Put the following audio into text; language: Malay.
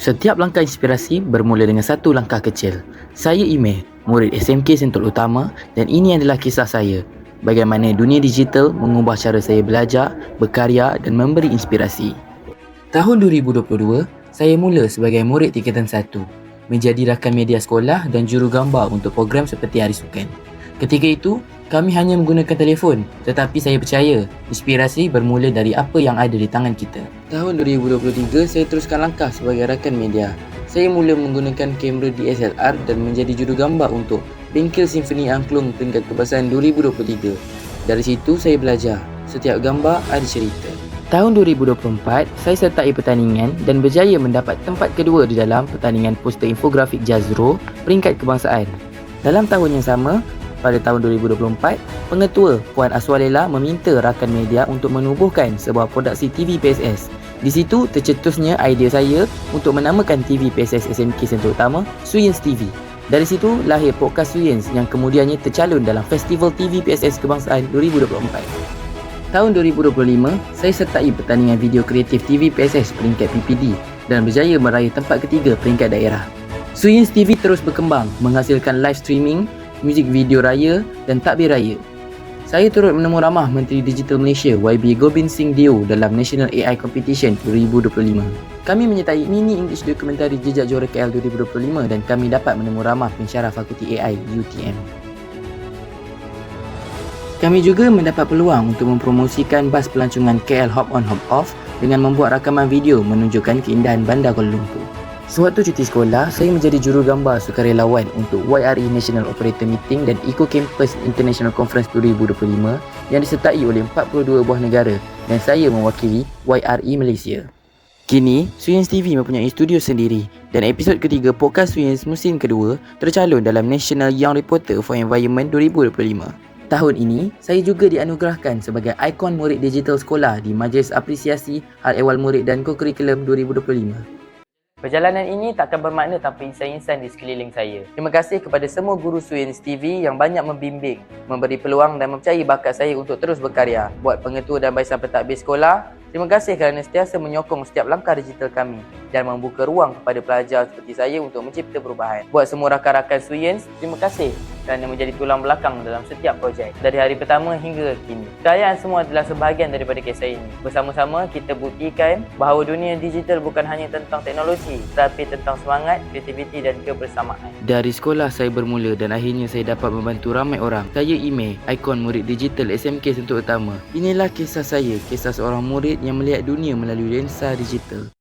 Setiap langkah inspirasi bermula dengan satu langkah kecil. Saya Ime, murid SMK Sentul Utama, dan ini adalah kisah saya. Bagaimana dunia digital mengubah cara saya belajar, berkarya dan memberi inspirasi. Tahun 2022, saya mula sebagai murid tingkatan 1, menjadi rakan media sekolah dan jurugambar untuk program seperti Hari Sukan. Ketika itu, kami hanya menggunakan telefon, tetapi saya percaya inspirasi bermula dari apa yang ada di tangan kita. Tahun 2023, saya teruskan langkah sebagai rakan media. Saya mula menggunakan kamera DSLR dan menjadi jurugambar untuk Bengkel Simfoni Angklung peringkat kebangsaan 2023. Dari situ saya belajar, setiap gambar ada cerita. Tahun 2024, saya sertai pertandingan dan berjaya mendapat tempat kedua di dalam pertandingan poster infografik Jazro peringkat kebangsaan. Dalam tahun yang sama, pada tahun 2024, Pengetua Puan Aswalela meminta rakan media untuk menubuhkan sebuah produksi TV PSS. Di situ tercetusnya idea saya untuk menamakan TV PSS SMK Sentul Utama Suyens TV. Dari situ lahir podcast Suyens yang kemudiannya tercalon dalam Festival TV PSS Kebangsaan 2024. Tahun 2025, saya sertai pertandingan video kreatif TV PSS peringkat PPD dan berjaya meraih tempat ketiga peringkat daerah. Suyens TV terus berkembang, menghasilkan live streaming, muzik video raya dan takbir raya. Saya turut menemu ramah Menteri Digital Malaysia YB Gobind Singh Deo dalam National AI Competition 2025. Kami menyertai mini English dokumentari Jejak Juara KL 2025 dan kami dapat menemu ramah pensyarah Fakulti AI UTM. Kami juga mendapat peluang untuk mempromosikan bas pelancongan KL Hop On Hop Off dengan membuat rakaman video menunjukkan keindahan Bandar Kuala Lumpur. Sewaktu cuti sekolah, saya menjadi jurugambar sukarelawan untuk YRE National Operator Meeting dan Eco Campus International Conference 2025 yang disertai oleh 42 buah negara dan saya mewakili YRE Malaysia. Kini, Suyens TV mempunyai studio sendiri dan episod ketiga podcast Suyens musim kedua tercalon dalam National Young Reporter for Environment 2025. Tahun ini, saya juga dianugerahkan sebagai ikon murid digital sekolah di Majlis Apresiasi Hal Ehwal Murid dan Kokurikulum 2025. Perjalanan ini takkan bermakna tanpa insan-insan di sekeliling saya. Terima kasih kepada semua guru Suyens TV yang banyak membimbing, memberi peluang dan mempercayai bakat saya untuk terus berkarya. Buat pengetua dan barisan pentadbir sekolah, terima kasih kerana sentiasa menyokong setiap langkah digital kami dan membuka ruang kepada pelajar seperti saya untuk mencipta perubahan. Buat semua rakan-rakan Suyens, terima kasih kerana menjadi tulang belakang dalam setiap projek dari hari pertama hingga kini. Kekayaan semua adalah sebahagian daripada kisah ini. Bersama-sama kita buktikan bahawa dunia digital bukan hanya tentang teknologi, tetapi tentang semangat, kreativiti dan kebersamaan. Dari sekolah saya bermula dan akhirnya saya dapat membantu ramai orang. Saya Ime, ikon murid digital SMK Sentul Utama. Inilah kisah saya, kisah seorang murid yang melihat dunia melalui lensa digital.